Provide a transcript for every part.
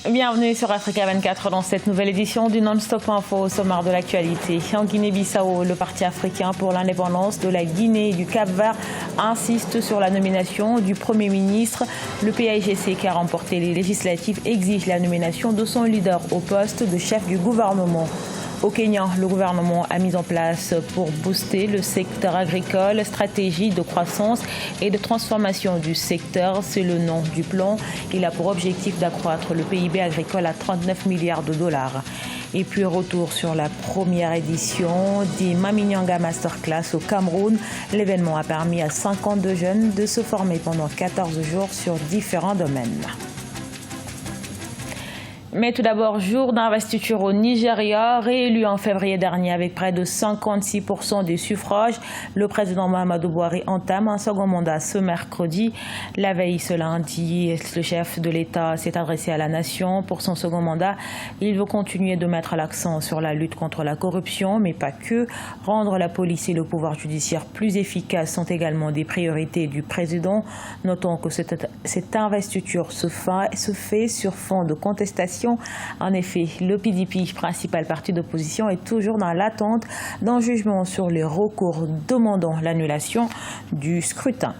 Bienvenue sur Africa 24 dans cette nouvelle édition du Non-Stop Info au sommaire de l'actualité. En Guinée-Bissau, le Parti africain pour l'indépendance de la Guinée et du Cap-Vert insiste sur la nomination du Premier ministre. Le PAIGC qui a remporté les législatives exige la nomination de son leader au poste de chef du gouvernement. Au Kenya, le gouvernement a mis en place pour booster le secteur agricole, stratégie de croissance et de transformation du secteur. C'est le nom du plan. Il a pour objectif d'accroître le PIB agricole à 39 milliards de dollars. Et puis retour sur la première édition des Maminyanga Masterclass au Cameroun. L'événement a permis à 52 jeunes de se former pendant 14 jours sur différents domaines. Mais tout d'abord, jour d'investiture au Nigeria, réélu en février dernier avec près de 56% des suffrages. Le président Muhammadu Buhari entame un second mandat ce mercredi. La veille, ce lundi, le chef de l'État s'est adressé à la nation pour son second mandat. Il veut continuer de mettre l'accent sur la lutte contre la corruption, mais pas que. Rendre la police et le pouvoir judiciaire plus efficaces sont également des priorités du président. Notons que cette investiture se fait sur fond de contestation. En effet, le PDP, principal parti d'opposition, est toujours dans l'attente d'un jugement sur les recours demandant l'annulation du scrutin.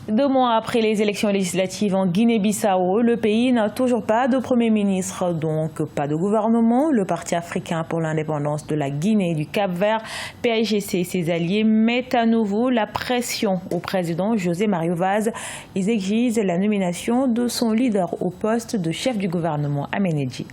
2 mois après les élections législatives en Guinée-Bissau, le pays n'a toujours pas de Premier ministre, donc pas de gouvernement. Le Parti africain pour l'indépendance de la Guinée et du Cap-Vert, PAIGC et ses alliés, mettent à nouveau la pression au président José Mario Vaz. Ils exigent la nomination de son leader au poste de chef du gouvernement, Aménédji.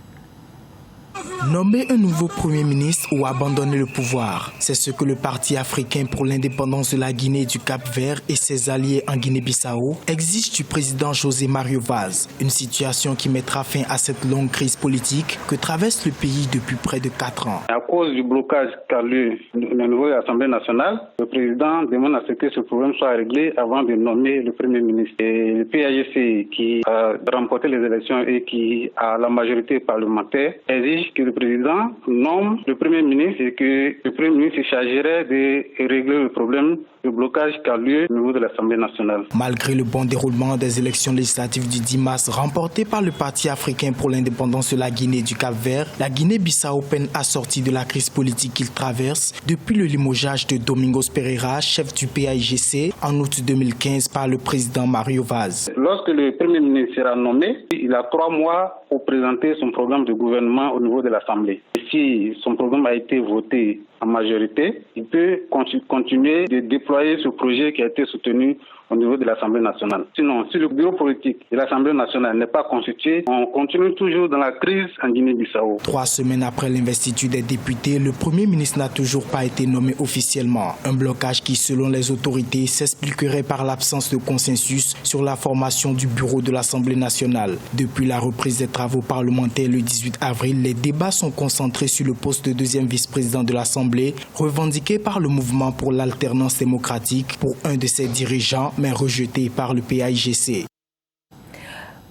Nommer un nouveau Premier ministre ou abandonner le pouvoir, c'est ce que le Parti africain pour l'indépendance de la Guinée et du Cap-Vert et ses alliés en Guinée-Bissau exigent du président José Mario Vaz. Une situation qui mettra fin à cette longue crise politique que traverse le pays depuis près de 4 ans. À cause du blocage qu'a eu le niveau de l'Assemblée nationale, le président demande à ce que ce problème soit réglé avant de nommer le Premier ministre. Et le PAIGC qui a remporté les élections et qui a la majorité parlementaire exige que le président nomme le Premier ministre et que le Premier ministre se chargerait de régler le problème de blocage qu'a lieu au niveau de l'Assemblée nationale. Malgré le bon déroulement des élections législatives du 10 mars remportées par le Parti africain pour l'indépendance de la Guinée et du Cap-Vert, la Guinée-Bissau peine à sortir de la crise politique qu'il traverse depuis le limogeage de Domingos Pereira, chef du PAIGC, en août 2015 par le président Mario Vaz. Lorsque le Premier ministre sera nommé, il a 3 mois pour présenter son programme de gouvernement au niveau de l'Assemblée. Si son programme a été voté en majorité, il peut continuer de déployer ce projet qui a été soutenu au niveau de l'Assemblée nationale. Sinon, si le bureau politique de l'Assemblée nationale n'est pas constitué, on continue toujours dans la crise en Guinée-Bissau. 3 semaines après l'investiture des députés, le Premier ministre n'a toujours pas été nommé officiellement. Un blocage qui, selon les autorités, s'expliquerait par l'absence de consensus sur la formation du bureau de l'Assemblée nationale. Depuis la reprise des travaux parlementaires le 18 avril, les débats sont concentrés sur le poste de deuxième vice-président de l'Assemblée, revendiqué par le mouvement pour l'alternance démocratique pour un de ses dirigeants, mais rejeté par le PAIGC.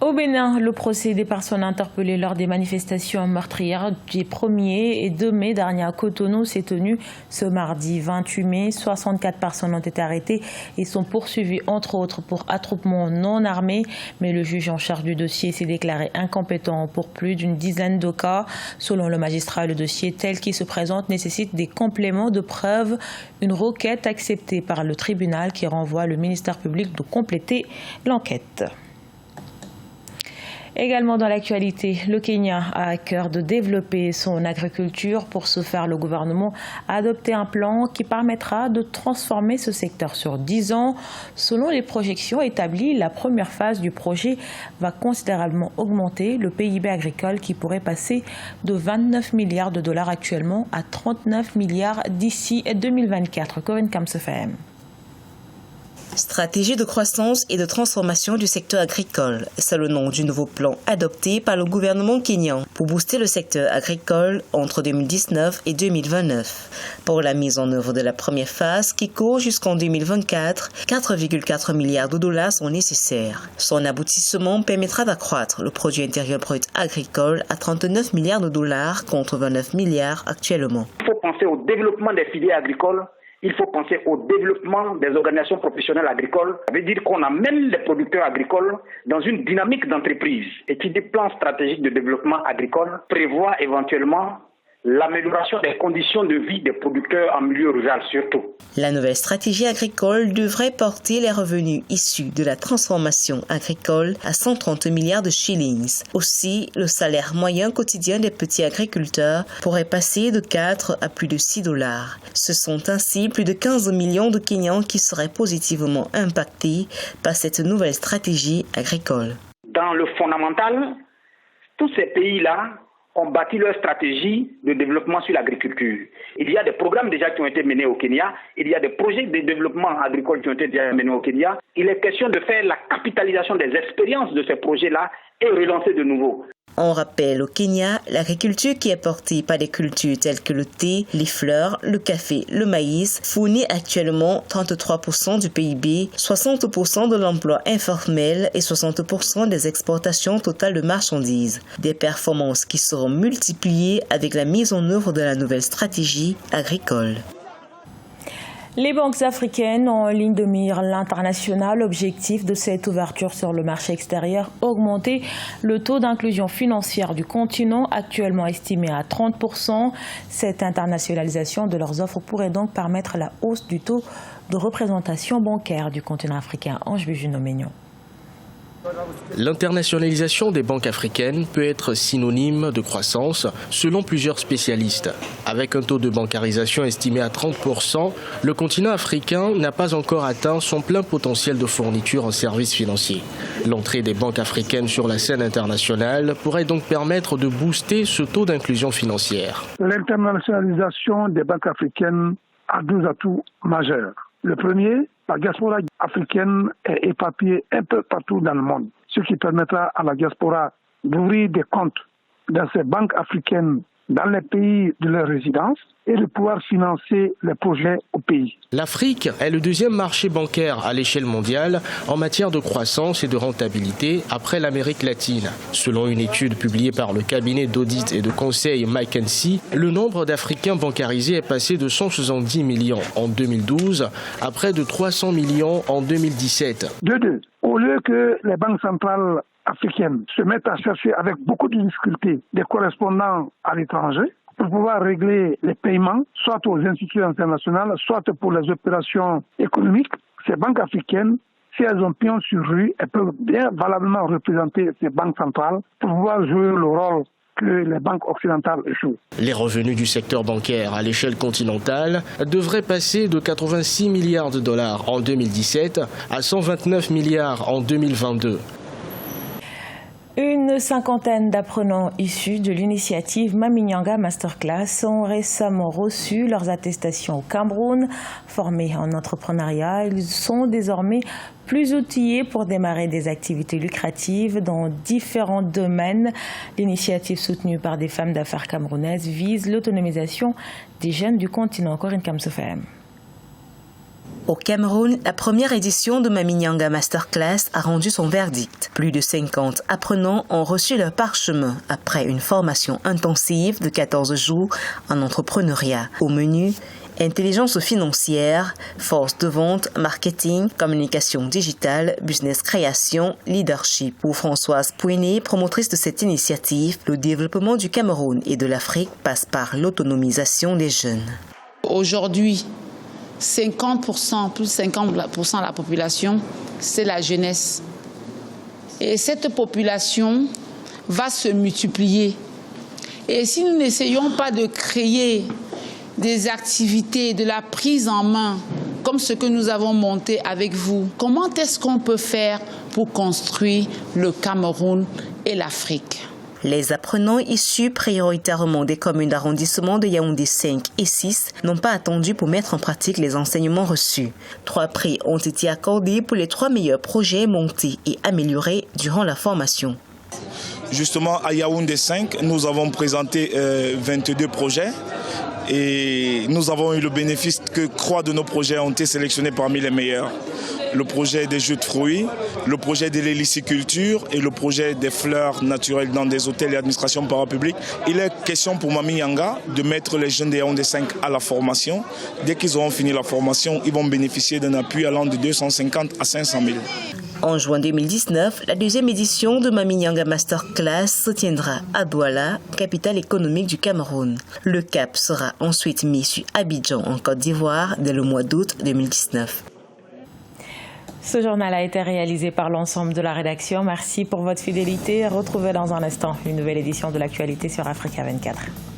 Au Bénin, le procès des personnes interpellées lors des manifestations meurtrières du 1er et 2 mai dernier à Cotonou s'est tenu ce mardi 28 mai. 64 personnes ont été arrêtées et sont poursuivies entre autres pour attroupement non armé. Mais le juge en charge du dossier s'est déclaré incompétent pour plus d'une dizaine de cas. Selon le magistrat, le dossier tel qu'il se présente nécessite des compléments de preuves. Une requête acceptée par le tribunal qui renvoie le ministère public de compléter l'enquête. Également dans l'actualité, le Kenya a à cœur de développer son agriculture. Pour ce faire, le gouvernement a adopté un plan qui permettra de transformer ce secteur sur 10 ans. Selon les projections établies, la première phase du projet va considérablement augmenter le PIB agricole qui pourrait passer de 29 milliards de dollars actuellement à 39 milliards d'ici 2024. Corinne Kamsefem. Stratégie de croissance et de transformation du secteur agricole. C'est le nom du nouveau plan adopté par le gouvernement kényan pour booster le secteur agricole entre 2019 et 2029. Pour la mise en œuvre de la première phase qui court jusqu'en 2024, 4,4 milliards de dollars sont nécessaires. Son aboutissement permettra d'accroître le produit intérieur brut agricole à 39 milliards de dollars contre 29 milliards actuellement. Il faut penser au développement des filières agricoles il faut penser au développement des organisations professionnelles agricoles. Ça veut dire qu'on amène les producteurs agricoles dans une dynamique d'entreprise. Et qui dit plan stratégique de développement agricole prévoit éventuellement l'amélioration des conditions de vie des producteurs en milieu rural surtout. La nouvelle stratégie agricole devrait porter les revenus issus de la transformation agricole à 130 milliards de shillings. Aussi, le salaire moyen quotidien des petits agriculteurs pourrait passer de 4 à plus de 6 $. Ce sont ainsi plus de 15 millions de Kenyans qui seraient positivement impactés par cette nouvelle stratégie agricole. Dans le fondamental, tous ces pays-là ont bâti leur stratégie de développement sur l'agriculture. Il y a des programmes déjà qui ont été menés au Kenya, il y a des projets de développement agricole qui ont été déjà menés au Kenya. Il est question de faire la capitalisation des expériences de ces projets-là et relancer de nouveau. On rappelle au Kenya l'agriculture qui est portée par des cultures telles que le thé, les fleurs, le café, le maïs, fournit actuellement 33% du PIB, 60% de l'emploi informel et 60% des exportations totales de marchandises. Des performances qui seront multipliées avec la mise en œuvre de la nouvelle stratégie agricole. Les banques africaines ont en ligne de mire l'international. L'objectif de cette ouverture sur le marché extérieur, augmenter le taux d'inclusion financière du continent, actuellement estimé à 30%. Cette internationalisation de leurs offres pourrait donc permettre la hausse du taux de représentation bancaire du continent africain. Ange Bujuno-Ménion. L'internationalisation des banques africaines peut être synonyme de croissance selon plusieurs spécialistes. Avec un taux de bancarisation estimé à 30%, le continent africain n'a pas encore atteint son plein potentiel de fourniture en services financiers. L'entrée des banques africaines sur la scène internationale pourrait donc permettre de booster ce taux d'inclusion financière. L'internationalisation des banques africaines a deux atouts majeurs. Le premier, la diaspora africaine est éparpillée un peu partout dans le monde, ce qui permettra à la diaspora d'ouvrir des comptes dans ces banques africaines dans les pays de leur résidence et de pouvoir financer les projets au pays. L'Afrique est le deuxième marché bancaire à l'échelle mondiale en matière de croissance et de rentabilité après l'Amérique latine. Selon une étude publiée par le cabinet d'audit et de conseil McKinsey, le nombre d'Africains bancarisés est passé de 170 millions en 2012 à près de 300 millions en 2017. Au lieu que les banques centrales africaines se mettent à chercher avec beaucoup de difficultés des correspondants à l'étranger pour pouvoir régler les paiements, soit aux institutions internationales, soit pour les opérations économiques, ces banques africaines, si elles ont pion sur rue, elles peuvent bien valablement représenter ces banques centrales pour pouvoir jouer le rôle que les banques occidentales jouent. Les revenus du secteur bancaire à l'échelle continentale devraient passer de 86 milliards de dollars en 2017 à 129 milliards en 2022. Une cinquantaine d'apprenants issus de l'initiative Maminyanga Masterclass ont récemment reçu leurs attestations au Cameroun. Formés en entrepreneuriat, ils sont désormais plus outillés pour démarrer des activités lucratives dans différents domaines. L'initiative soutenue par des femmes d'affaires camerounaises vise l'autonomisation des jeunes du continent. Corinne Kamsofem. Au Cameroun, la première édition de Maminyanga Masterclass a rendu son verdict. Plus de 50 apprenants ont reçu leur parchemin après une formation intensive de 14 jours en entrepreneuriat. Au menu, intelligence financière, force de vente, marketing, communication digitale, business création, leadership. Pour Françoise Pouiné, promotrice de cette initiative, le développement du Cameroun et de l'Afrique passe par l'autonomisation des jeunes. Aujourd'hui, 50%, plus de 50% de la population, c'est la jeunesse. Et cette population va se multiplier. Et si nous n'essayons pas de créer des activités, de la prise en main, comme ce que nous avons monté avec vous, comment est-ce qu'on peut faire pour construire le Cameroun et l'Afrique ? Les apprenants issus prioritairement des communes d'arrondissement de Yaoundé 5 et 6 n'ont pas attendu pour mettre en pratique les enseignements reçus. 3 prix ont été accordés pour les 3 meilleurs projets montés et améliorés durant la formation. Justement, à Yaoundé 5, nous avons présenté 22 projets et nous avons eu le bénéfice que 3 de nos projets ont été sélectionnés parmi les meilleurs. le projet des jus de fruits, le projet de l'héliciculture et le projet des fleurs naturelles dans des hôtels et administrations parapubliques. Il est question pour Mami Yanga de mettre les jeunes des Yaoundé 5 à la formation. Dès qu'ils auront fini la formation, ils vont bénéficier d'un appui allant de 250 à 500 000. En juin 2019, la deuxième édition de Mami Yanga Masterclass se tiendra à Douala, capitale économique du Cameroun. Le cap sera ensuite mis sur Abidjan en Côte d'Ivoire dès le mois d'août 2019. Ce journal a été réalisé par l'ensemble de la rédaction. Merci pour votre fidélité. Retrouvez dans un instant une nouvelle édition de l'actualité sur Africa 24.